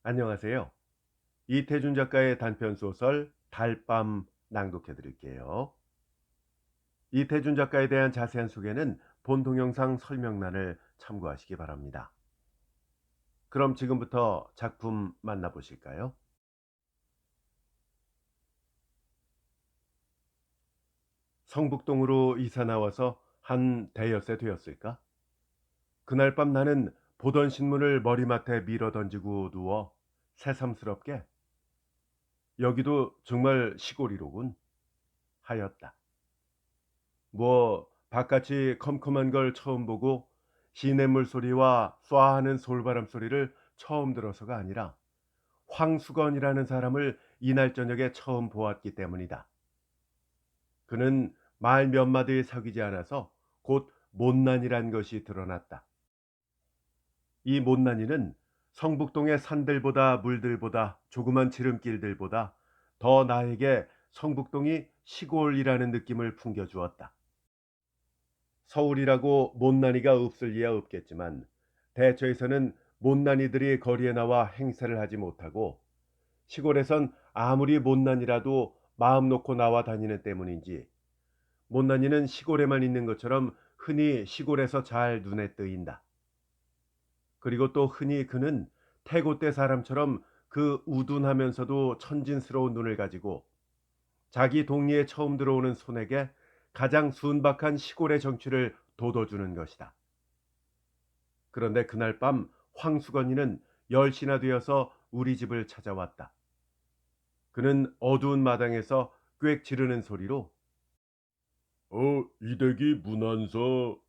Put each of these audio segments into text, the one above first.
안녕하세요. 이태준 작가의 단편 소설 달밤 낭독해 드릴게요. 이태준 작가에 대한 자세한 소개는 본 동영상 설명란을 참고하시기 바랍니다. 그럼 지금부터 작품 만나보실까요? 성북동으로 이사 나와서 한 대여섯 되었을까? 그날 밤 나는 보던 신문을 머리맡에 밀어 던지고 누워 새삼스럽게 여기도 정말 시골이로군 하였다. 뭐 바깥이 컴컴한 걸 처음 보고 시냇물 소리와 쏴하는 솔바람 소리를 처음 들어서가 아니라 황수건이라는 사람을 이날 저녁에 처음 보았기 때문이다. 그는 말 몇 마디 사귀지 않아서 곧 못난이란 것이 드러났다. 이 못난이는 성북동의 산들보다 물들보다 조그만 지름길들보다 더 나에게 성북동이 시골이라는 느낌을 풍겨주었다. 서울이라고 못난이가 없을 리야 없겠지만 대처에서는 못난이들이 거리에 나와 행세를 하지 못하고 시골에선 아무리 못난이라도 마음 놓고 나와 다니는 때문인지 못난이는 시골에만 있는 것처럼 흔히 시골에서 잘 눈에 뜨인다. 그리고 또 흔히 그는 태고대 사람처럼 그 우둔하면서도 천진스러운 눈을 가지고 자기 동리에 처음 들어오는 손에게 가장 순박한 시골의 정취를 돋워주는 것이다. 그런데 그날 밤 황수건이는 10시나 되어서 우리 집을 찾아왔다. 그는 어두운 마당에서 꽥 지르는 소리로 이댁이 문안서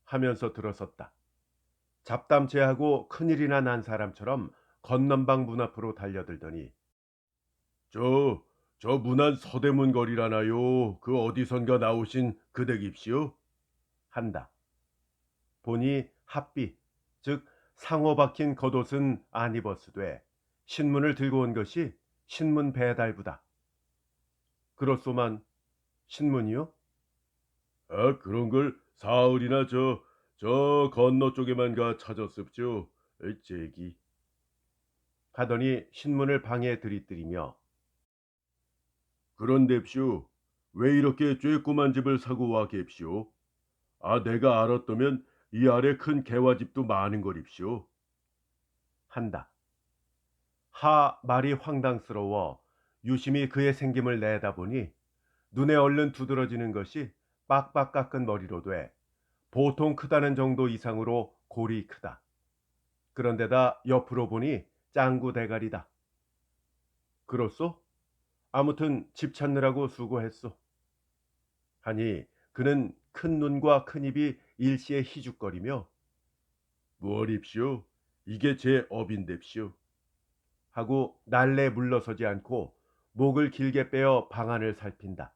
하면서 들어섰다. 잡담체하고 큰일이나 난 사람처럼 건넌방 문 앞으로 달려들더니 저, 저 문안 서대문 거리라나요? 그 어디선가 나오신 그 댁입시오? 한다. 보니 합비, 즉 상호 박힌 겉옷은 안 입었으되 신문을 들고 온 것이 신문 배달부다. 그렇소만 신문이요? 그런 걸 사흘이나 저 건너 쪽에만 가 찾았습죠. 제기. 하더니 신문을 방에 들이뜨리며 그런데쇼 왜 이렇게 쬐꼬만 집을 사고 와 갭쇼? 내가 알았다면 이 아래 큰 개화집도 많은 거립쇼. 한다. 하 말이 황당스러워 유심히 그의 생김을 내다보니 눈에 얼른 두드러지는 것이 빡빡 깎은 머리로 돼 보통 크다는 정도 이상으로 골이 크다. 그런데다 옆으로 보니 짱구 대가리다. 그렇소? 아무튼 집 찾느라고 수고했소. 하니 그는 큰 눈과 큰 입이 일시에 희죽거리며 무얼입시오? 이게 제 업인뎁시오. 하고 날래 물러서지 않고 목을 길게 빼어 방안을 살핀다.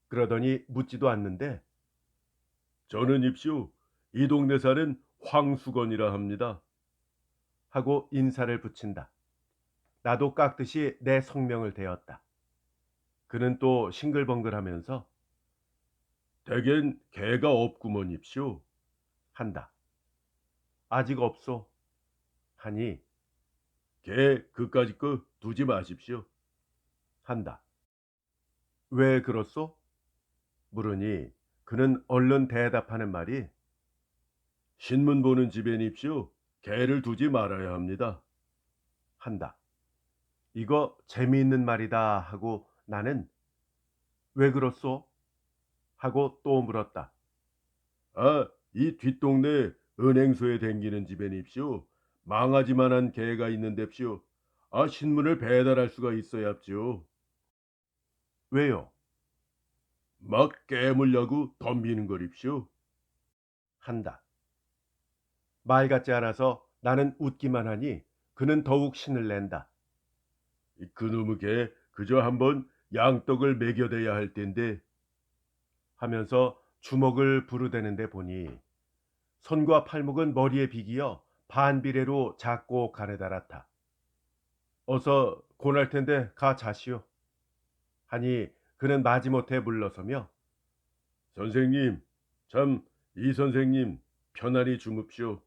그러더니 묻지도 않는데 저는 입시오. 이 동네 사는 황수건이라 합니다. 하고 인사를 붙인다. 나도 깍듯이 내 성명을 대었다. 그는 또 싱글벙글하면서 대겐 개가 없구먼입시오. 한다. 아직 없소. 하니 개 그까짓 거 두지 마십시오. 한다. 왜 그렇소? 물으니 그는 얼른 대답하는 말이 신문 보는 집엔입시오. 개를 두지 말아야 합니다. 한다. 이거 재미있는 말이다 하고 나는 왜 그렇소? 하고 또 물었다. 이 뒷동네 은행소에 댕기는 집엔입시오. 망아지만한 개가 있는데쇼. 신문을 배달할 수가 있어야죠. 왜요? 막 깨물려고 덤비는 거립시오. 한다. 말 같지 않아서 나는 웃기만 하니 그는 더욱 신을 낸다. 그놈의 개 그저 한번 양떡을 먹여대야 할 텐데 하면서 주먹을 부르대는데 보니 손과 팔목은 머리에 비기어 반비례로 작고 가느다랗다. 어서 고날 텐데 가 자시오. 하니 그는 마지못해 물러서며 선생님, 참 이 선생님 편안히 주뭅시오.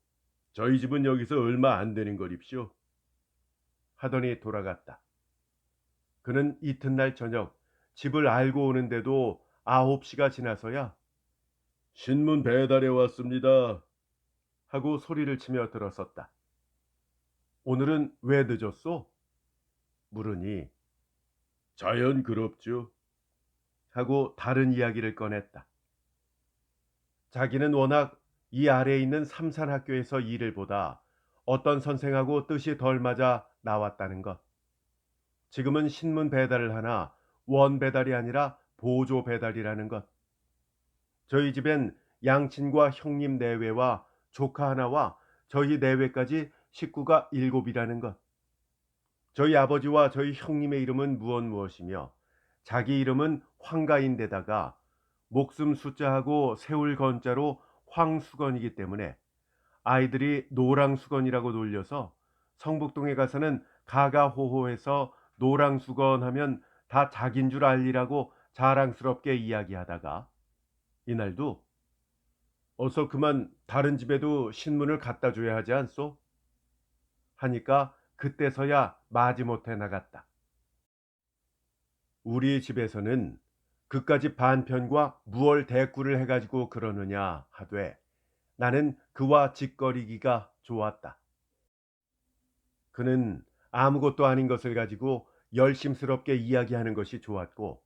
저희 집은 여기서 얼마 안 되는 거립시오. 하더니 돌아갔다. 그는 이튿날 저녁 집을 알고 오는데도 9시가 지나서야 신문 배달해 왔습니다 하고 소리를 치며 들어섰다. 오늘은 왜 늦었소? 물으니 자연 그럽죠 하고 다른 이야기를 꺼냈다. 자기는 워낙 이 아래에 있는 삼산학교에서 일을 보다 어떤 선생하고 뜻이 덜 맞아 나왔다는 것. 지금은 신문 배달을 하나 원 배달이 아니라 보조 배달이라는 것. 저희 집엔 양친과 형님 내외와 조카 하나와 저희 내외까지 식구가 7이라는 것. 저희 아버지와 저희 형님의 이름은 무엇이며 자기 이름은 황가인데다가 목숨 숫자하고 세울 건자로 황수건이기 때문에 아이들이 노랑수건이라고 놀려서 성북동에 가서는 가가호호해서 노랑수건 하면 다 자긴 줄 알리라고 자랑스럽게 이야기하다가 이날도 어서 그만 다른 집에도 신문을 갖다 줘야 하지 않소? 하니까 그때서야 마지못해 나갔다. 우리 집에서는 그까지 반편과 무얼 대꾸를 해가지고 그러느냐 하되 나는 그와 짓거리기가 좋았다. 그는 아무것도 아닌 것을 가지고 열심스럽게 이야기하는 것이 좋았고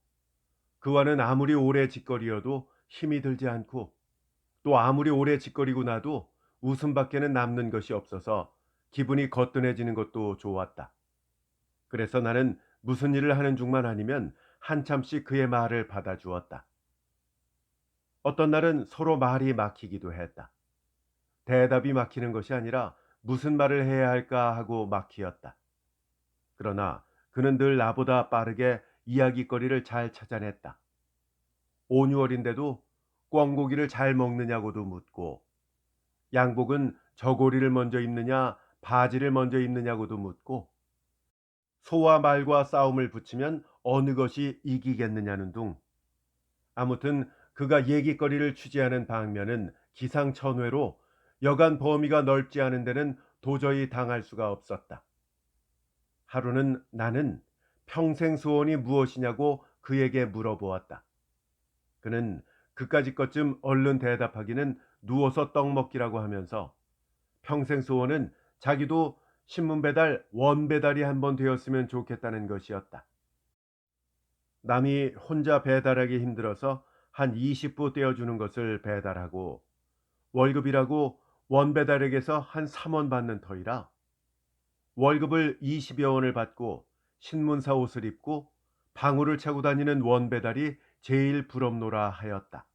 그와는 아무리 오래 짓거리어도 힘이 들지 않고 또 아무리 오래 짓거리고 나도 웃음밖에는 남는 것이 없어서 기분이 거뜬해지는 것도 좋았다. 그래서 나는 무슨 일을 하는 중만 아니면 한참씩 그의 말을 받아주었다. 어떤 날은 서로 말이 막히기도 했다. 대답이 막히는 것이 아니라 무슨 말을 해야 할까 하고 막히었다. 그러나 그는 늘 나보다 빠르게 이야깃거리를 잘 찾아냈다. 5, 6월인데도 꿩고기를 잘 먹느냐고도 묻고 양복은 저고리를 먼저 입느냐 바지를 먼저 입느냐고도 묻고 소와 말과 싸움을 붙이면 어느 것이 이기겠느냐는 둥. 아무튼 그가 얘기거리를 취재하는 방면은 기상천외로 여간 범위가 넓지 않은 데는 도저히 당할 수가 없었다. 하루는 나는 평생 소원이 무엇이냐고 그에게 물어보았다. 그는 그까짓 것쯤 얼른 대답하기는 누워서 떡 먹기라고 하면서 평생 소원은 자기도 신문 배달 원 배달이 한번 되었으면 좋겠다는 것이었다. 남이 혼자 배달하기 힘들어서 한 20부 떼어주는 것을 배달하고 월급이라고 원 배달액에서 한 3원 받는 터이라 월급을 20여 원을 받고 신문사 옷을 입고 방울을 차고 다니는 원 배달이 제일 부럽노라 하였다.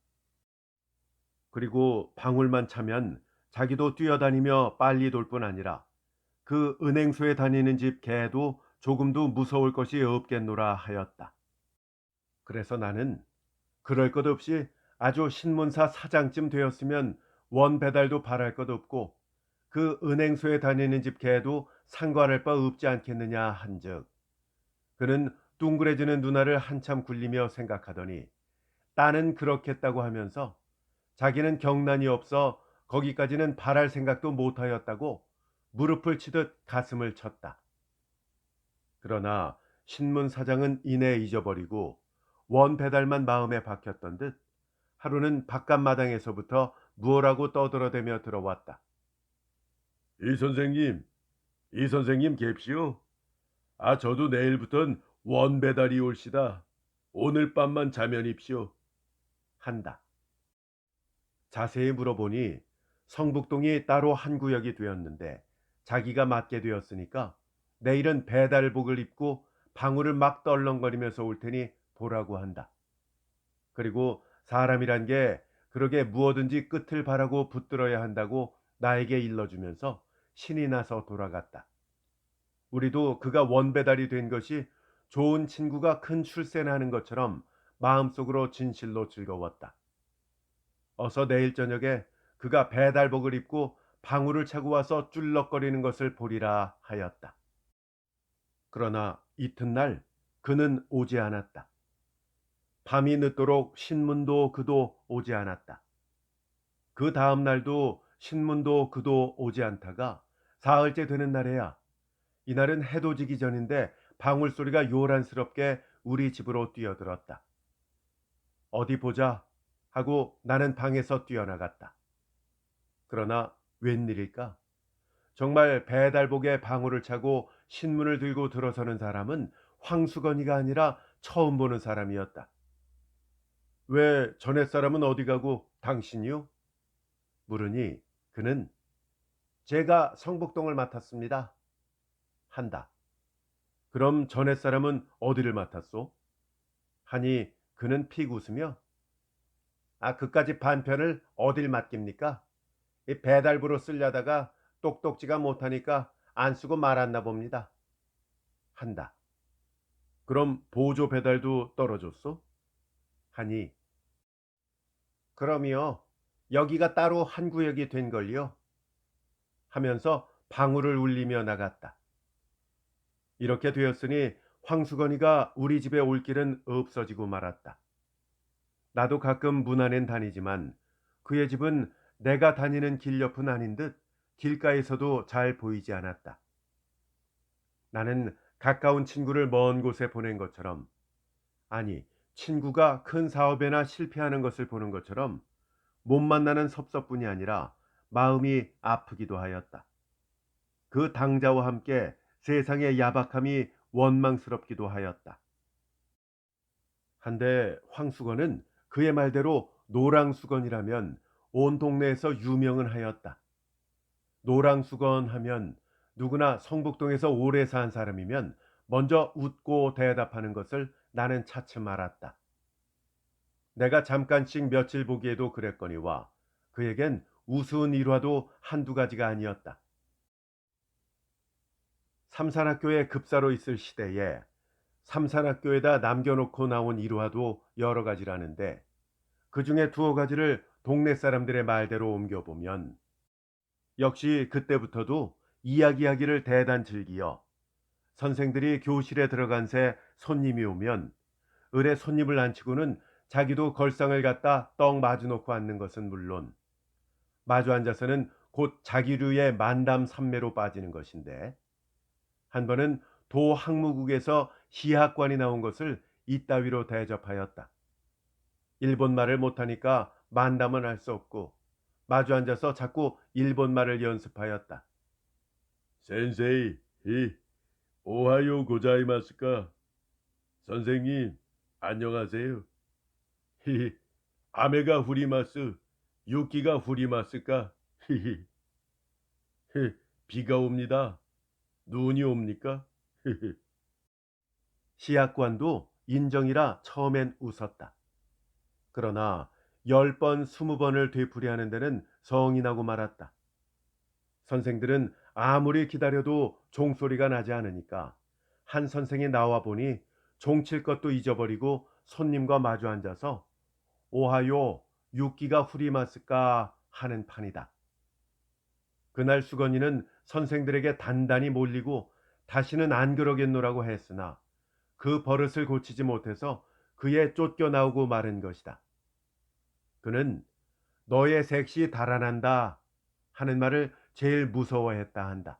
그리고 방울만 차면 자기도 뛰어다니며 빨리 돌 뿐 아니라 그 은행소에 다니는 집 개도 조금도 무서울 것이 없겠노라 하였다. 그래서 나는 그럴 것 없이 아주 신문사 사장쯤 되었으면 원 배달도 바랄 것 없고 그 은행소에 다니는 집 개도 상관할 바 없지 않겠느냐 한즉 그는 둥그레지는 눈알을 한참 굴리며 생각하더니 딸은 그렇겠다고 하면서 자기는 경란이 없어 거기까지는 바랄 생각도 못하였다고 무릎을 치듯 가슴을 쳤다. 그러나 신문 사장은 이내 잊어버리고 원 배달만 마음에 박혔던 듯 하루는 바깥마당에서부터 무엇라고 떠들어대며 들어왔다. 이 선생님, 이 선생님 갭시오. 저도 내일부턴 원 배달이 올시다. 오늘 밤만 자면 입시오. 한다. 자세히 물어보니 성북동이 따로 한 구역이 되었는데 자기가 맡게 되었으니까 내일은 배달복을 입고 방울을 막 떨렁거리면서 올 테니 보라고 한다. 그리고 사람이란 게 그러게 무엇든지 끝을 바라고 붙들어야 한다고 나에게 일러주면서 신이 나서 돌아갔다. 우리도 그가 원배달이 된 것이 좋은 친구가 큰 출세나 하는 것처럼 마음속으로 진실로 즐거웠다. 어서 내일 저녁에 그가 배달복을 입고 방울을 차고 와서 쭈럭거리는 것을 보리라 하였다. 그러나 이튿날 그는 오지 않았다. 밤이 늦도록 신문도 그도 오지 않았다. 그 다음 날도 신문도 그도 오지 않다가 사흘째 되는 날에야 이날은 해도 지기 전인데 방울소리가 요란스럽게 우리 집으로 뛰어들었다. 어디 보자 하고 나는 방에서 뛰어나갔다. 그러나 웬일일까? 정말 배달복에 방울을 차고 신문을 들고 들어서는 사람은 황수건이가 아니라 처음 보는 사람이었다. 왜 전에 사람은 어디 가고 당신이요? 물으니 그는 제가 성북동을 맡았습니다. 한다. 그럼 전에 사람은 어디를 맡았소? 하니 그는 픽 웃으며 그까지 반편을 어딜 맡깁니까? 이 배달부로 쓰려다가 똑똑지가 못하니까 안 쓰고 말았나 봅니다. 한다. 그럼 보조 배달도 떨어졌소? 하니 그럼요. 여기가 따로 한 구역이 된 걸요. 하면서 방울을 울리며 나갔다. 이렇게 되었으니 황수건이가 우리 집에 올 길은 없어지고 말았다. 나도 가끔 문 안엔 다니지만 그의 집은 내가 다니는 길 옆은 아닌 듯 길가에서도 잘 보이지 않았다. 나는 가까운 친구를 먼 곳에 보낸 것처럼, 아니, 친구가 큰 사업에나 실패하는 것을 보는 것처럼 못 만나는 섭섭뿐이 아니라 마음이 아프기도 하였다. 그 당자와 함께 세상의 야박함이 원망스럽기도 하였다. 한데 황수건은 그의 말대로 노랑수건이라면 온 동네에서 유명은 하였다. 노랑수건 하면 누구나 성북동에서 오래 산 사람이면 먼저 웃고 대답하는 것을 나는 차츰 알았다. 내가 잠깐씩 며칠 보기에도 그랬거니와 그에겐 우스운 일화도 한두 가지가 아니었다. 삼산학교에 급사로 있을 시대에 삼산학교에다 남겨놓고 나온 일화도 여러 가지라는데 그 중에 두어 가지를 동네 사람들의 말대로 옮겨보면 역시 그때부터도 이야기하기를 대단 즐기어 선생들이 교실에 들어간 새 손님이 오면 을에 손님을 앉히고는 자기도 걸상을 갖다 떡 마주놓고 앉는 것은 물론 마주 앉아서는 곧 자기류의 만담 삼매로 빠지는 것인데 한 번은 도 학무국에서 시학관이 나온 것을 이따위로 대접하였다. 일본말을 못하니까 만담은 할 수 없고 마주 앉아서 자꾸 일본말을 연습하였다. 센세이, 오하요 고자이마스까? 선생님, 안녕하세요. 아메가 후리마스, 유키가 후리마스까? 비가 옵니다. 눈이 옵니까? 시학관도 인정이라 처음엔 웃었다. 그러나 10번, 20번을 되풀이하는 데는 성이 나고 말았다. 선생들은 아무리 기다려도 종소리가 나지 않으니까 한 선생이 나와 보니 종칠 것도 잊어버리고 손님과 마주 앉아서 오하요, 육기가 후리마스까 하는 판이다. 그날 수건이는 선생들에게 단단히 몰리고 다시는 안 그러겠노라고 했으나 그 버릇을 고치지 못해서 그에 쫓겨나오고 마른 것이다. 그는 너의 색시 달아난다 하는 말을 제일 무서워했다 한다.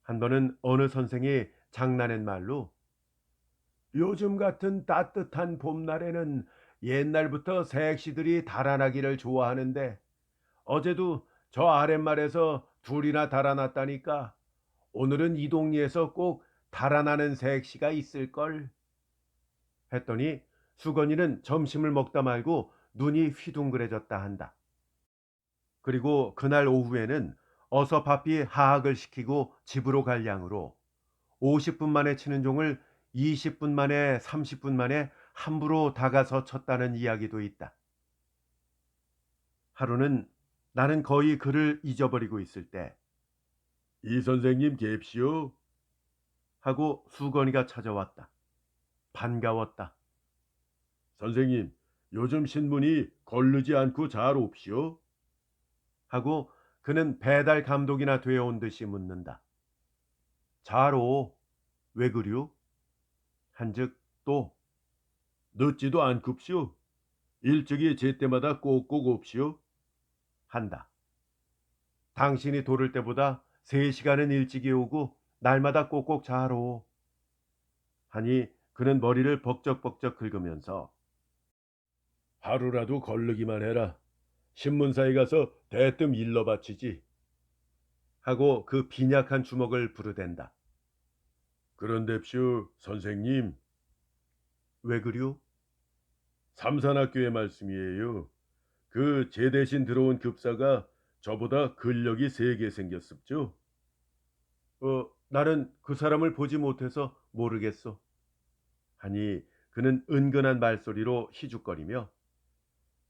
한 번은 어느 선생이 장난의 말로 요즘 같은 따뜻한 봄날에는 옛날부터 색시들이 달아나기를 좋아하는데 어제도 저 아랫말에서 둘이나 달아났다니까 오늘은 이 동리에서 꼭 달아나는 색시가 있을걸 했더니 수건이는 점심을 먹다 말고 눈이 휘둥그레졌다 한다. 그리고 그날 오후에는 어서 바삐 하악을 시키고 집으로 갈 양으로 50분 만에 치는 종을 20분 만에 30분 만에 함부로 다가서 쳤다는 이야기도 있다. 하루는 나는 거의 그를 잊어버리고 있을 때 이 선생님 갭시오 하고 수건이가 찾아왔다. 반가웠다. 선생님, 요즘 신문이 거르지 않고 잘 옵시오? 하고 그는 배달 감독이나 되어온 듯이 묻는다. 잘 오. 왜 그류? 한즉 또 늦지도 않굽시오. 일찍이 제때마다 꼭꼭 옵시오. 한다. 당신이 돌을 때보다 3시간은 일찍이 오고 날마다 꼭꼭 자로. 하니 그는 머리를 벅적벅적 긁으면서 하루라도 걸르기만 해라. 신문사에 가서 대뜸 일러 바치지. 하고 그 빈약한 주먹을 부르댄다. 그런데쇼 선생님. 왜 그려? 삼산학교의 말씀이에요. 그 제 대신 들어온 급사가 저보다 근력이 세게 생겼습죠. 나는 그 사람을 보지 못해서 모르겠어. 하니 그는 은근한 말소리로 희죽거리며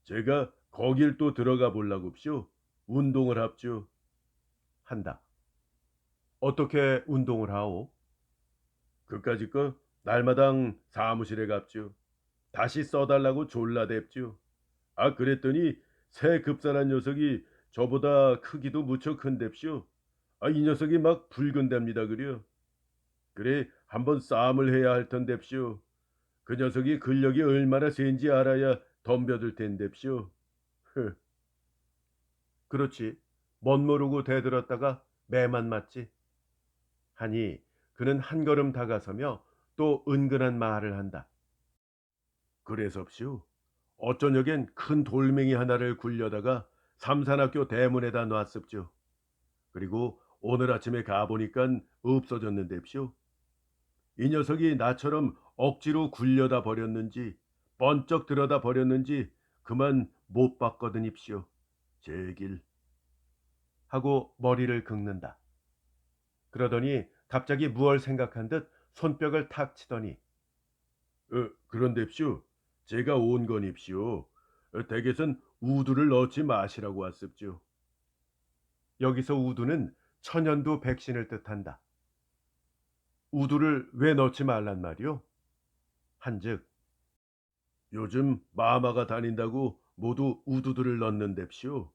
제가 거길 또 들어가 볼라고쇼. 운동을 합죠. 한다. 어떻게 운동을 하오? 그까짓 거 날마당 사무실에 갑죠. 다시 써달라고 졸라댔죠. 그랬더니 새 급사란 녀석이 저보다 크기도 무척 큰뎁쇼. 이 녀석이 막 붉은답니다 그려. 그래 한번 싸움을 해야 할 텐뎁쇼. 그 녀석이 근력이 얼마나 센지 알아야 덤벼들 텐뎁쇼. 그렇지. 멋모르고 대들었다가 매만 맞지. 하니 그는 한 걸음 다가서며 또 은근한 말을 한다. 그래섭쇼. 어쩌녁엔 큰 돌멩이 하나를 굴려다가 삼산학교 대문에다 놨습죠. 그리고 오늘 아침에 가보니깐 없어졌는데쇼. 이 녀석이 나처럼 억지로 굴려다 버렸는지 번쩍 들여다 버렸는지 그만 못 봤거든입쇼. 제길. 하고 머리를 긁는다. 그러더니 갑자기 무얼 생각한 듯 손뼉을 탁 치더니 그런데쇼. 제가 온 건입쇼. 댁에선 우두를 넣지 마시라고 왔습죠. 여기서 우두는 천연두 백신을 뜻한다. 우두를 왜 넣지 말란 말이오? 한즉 요즘 마마가 다닌다고 모두 우두들을 넣는뎁쇼.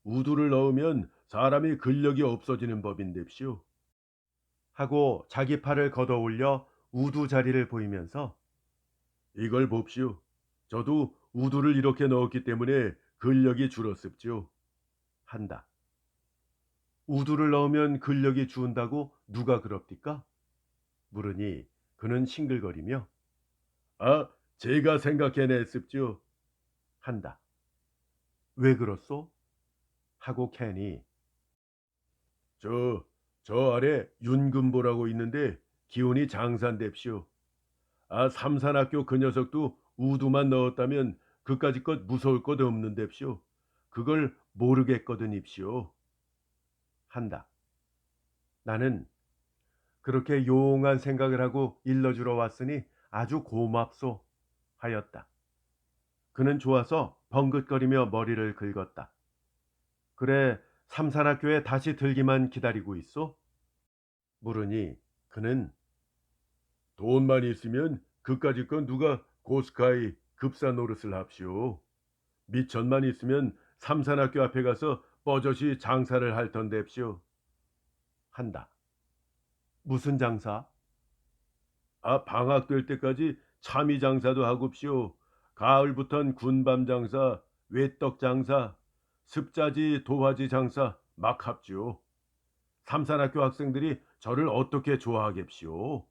우두를 넣으면 사람이 근력이 없어지는 법인뎁쇼. 하고 자기 팔을 걷어 올려 우두 자리를 보이면서 이걸 봅시오. 저도 우두를 이렇게 넣었기 때문에 근력이 줄었습죠. 한다. 우두를 넣으면 근력이 주운다고 누가 그럽니까? 물으니 그는 싱글거리며 제가 생각해냈습죠. 한다. 왜 그렇소? 하고 캐니 저, 저 아래 윤금보라고 있는데 기운이 장산뎁시오. 삼산학교 그 녀석도 우두만 넣었다면 그까짓 것 무서울 것 없는뎁시오. 그걸 모르겠거든입시오. 한다. 나는 그렇게 용한 생각을 하고 일러주러 왔으니 아주 고맙소 하였다. 그는 좋아서 벙긋거리며 머리를 긁었다. 그래 삼산학교에 다시 들기만 기다리고 있소? 물으니 그는 돈만 있으면 그까짓 건 누가 고스카이 급사 노릇을 합시오. 미천만 있으면 삼산학교 앞에 가서 뻐젓이 장사를 할 텐뎁시오. 한다. 무슨 장사? 방학 될 때까지 참이 장사도 하고쇼. 가을부턴 군밤 장사, 외떡 장사, 습자지 도화지 장사 막 합죠. 삼산학교 학생들이 저를 어떻게 좋아하겠시오.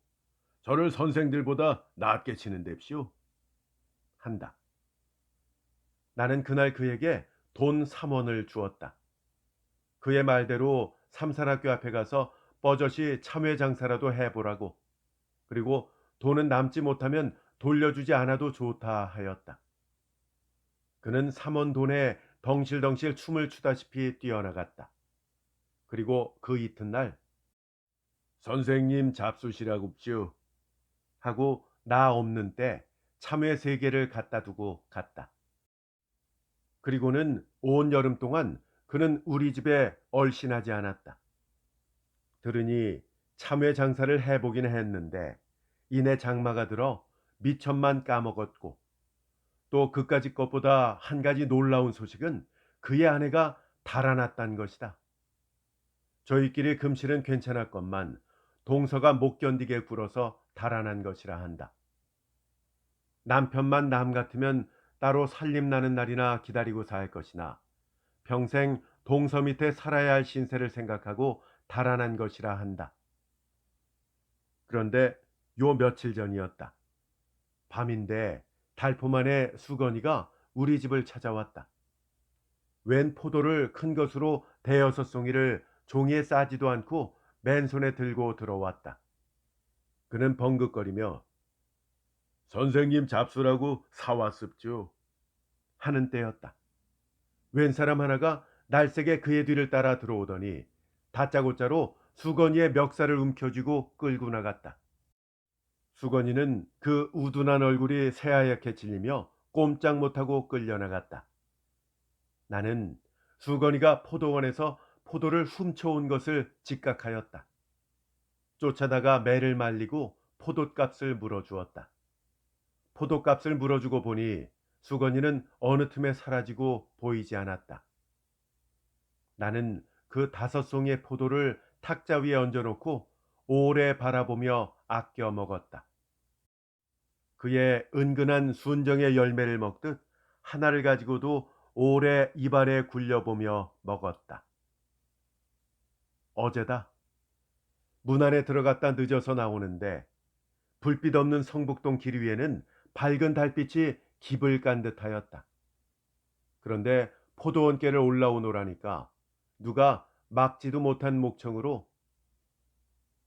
저를 선생들보다 낫게 치는뎁시오. 한다. 나는 그날 그에게 돈 3원을 주었다. 그의 말대로 삼산학교 앞에 가서 뻐젓이 참외 장사라도 해보라고. 그리고 돈은 남지 못하면 돌려주지 않아도 좋다 하였다. 그는 3원 돈에 덩실덩실 춤을 추다시피 뛰어나갔다. 그리고 그 이튿날 선생님 잡수시라고쇼 하고 나 없는 때 참외 3개를 갖다 두고 갔다. 그리고는 온 여름 동안 그는 우리 집에 얼씬하지 않았다. 들으니 참외 장사를 해보긴 했는데 이내 장마가 들어 미천만 까먹었고 또 그까짓 것보다 한 가지 놀라운 소식은 그의 아내가 달아났단 것이다. 저희끼리 금실은 괜찮았건만 동서가 못 견디게 굴어서 달아난 것이라 한다. 남편만 남 같으면 따로 살림나는 날이나 기다리고 살 것이나 평생 동서 밑에 살아야 할 신세를 생각하고 달아난 것이라 한다. 그런데 요 며칠 전이었다. 밤인데 달포만의 수건이가 우리 집을 찾아왔다. 웬 포도를 큰 것으로 대여섯 송이를 종이에 싸지도 않고 맨손에 들고 들어왔다. 그는 벙긋거리며 선생님 잡수라고 사왔습죠 하는 때였다. 웬 사람 하나가 날쌔게 그의 뒤를 따라 들어오더니 다짜고짜로 수건이의 멱살을 움켜쥐고 끌고 나갔다. 수건이는 그 우둔한 얼굴이 새하얗게 질리며 꼼짝 못하고 끌려나갔다. 나는 수건이가 포도원에서 포도를 훔쳐온 것을 직각하였다. 쫓아다가 매를 말리고 포도값을 물어주었다. 포도값을 물어주고 보니 수건이는 어느 틈에 사라지고 보이지 않았다. 나는 그 다섯 송이의 포도를 탁자 위에 얹어놓고 오래 바라보며 아껴 먹었다. 그의 은근한 순정의 열매를 먹듯 하나를 가지고도 오래 입안에 굴려보며 먹었다. 어제다. 문 안에 들어갔다 늦어서 나오는데 불빛 없는 성북동 길 위에는 밝은 달빛이 깊을 깐 듯하였다. 그런데 포도원길을 올라오노라니까 누가 막지도 못한 목청으로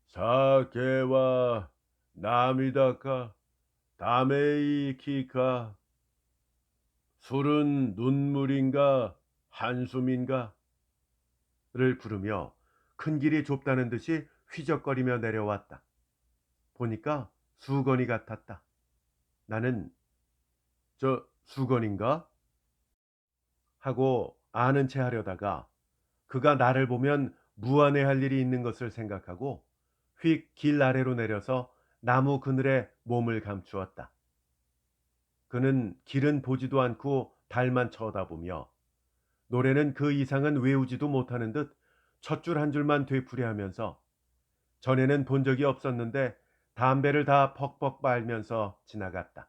사케와 나미다카 다메이키카 술은 눈물인가 한숨인가 를 부르며 큰 길이 좁다는 듯이 휘적거리며 내려왔다. 보니까 수건이 같았다. 나는 저 수건인가? 하고 아는 체 하려다가 그가 나를 보면 무안해할 일이 있는 것을 생각하고 휙 길 아래로 내려서 나무 그늘에 몸을 감추었다. 그는 길은 보지도 않고 달만 쳐다보며 노래는 그 이상은 외우지도 못하는 듯 첫 줄 한 줄만 되풀이하면서 전에는 본 적이 없었는데 담배를 다 퍽퍽 빨면서 지나갔다.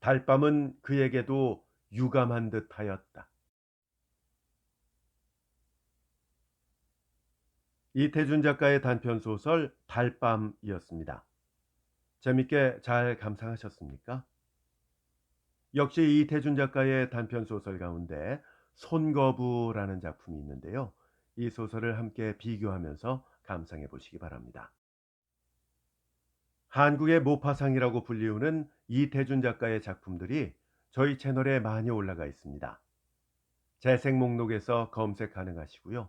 달밤은 그에게도 유감한 듯하였다. 이태준 작가의 단편소설 달밤이었습니다. 재밌게 잘 감상하셨습니까? 역시 이태준 작가의 단편소설 가운데 손거부라는 작품이 있는데요. 이 소설을 함께 비교하면서 감상해 보시기 바랍니다. 한국의 모파상이라고 불리우는 이태준 작가의 작품들이 저희 채널에 많이 올라가 있습니다. 재생 목록에서 검색 가능하시고요.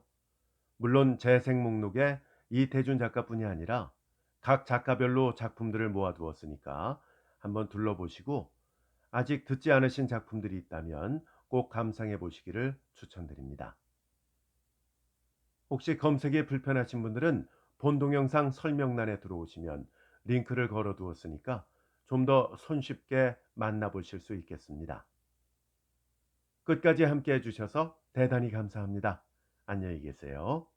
물론 재생 목록에 이태준 작가뿐이 아니라 각 작가별로 작품들을 모아두었으니까 한번 둘러보시고 아직 듣지 않으신 작품들이 있다면 꼭 감상해 보시기를 추천드립니다. 혹시 검색이 불편하신 분들은 본 동영상 설명란에 들어오시면 링크를 걸어 두었으니까 좀 더 손쉽게 만나보실 수 있겠습니다. 끝까지 함께 해주셔서 대단히 감사합니다. 안녕히 계세요.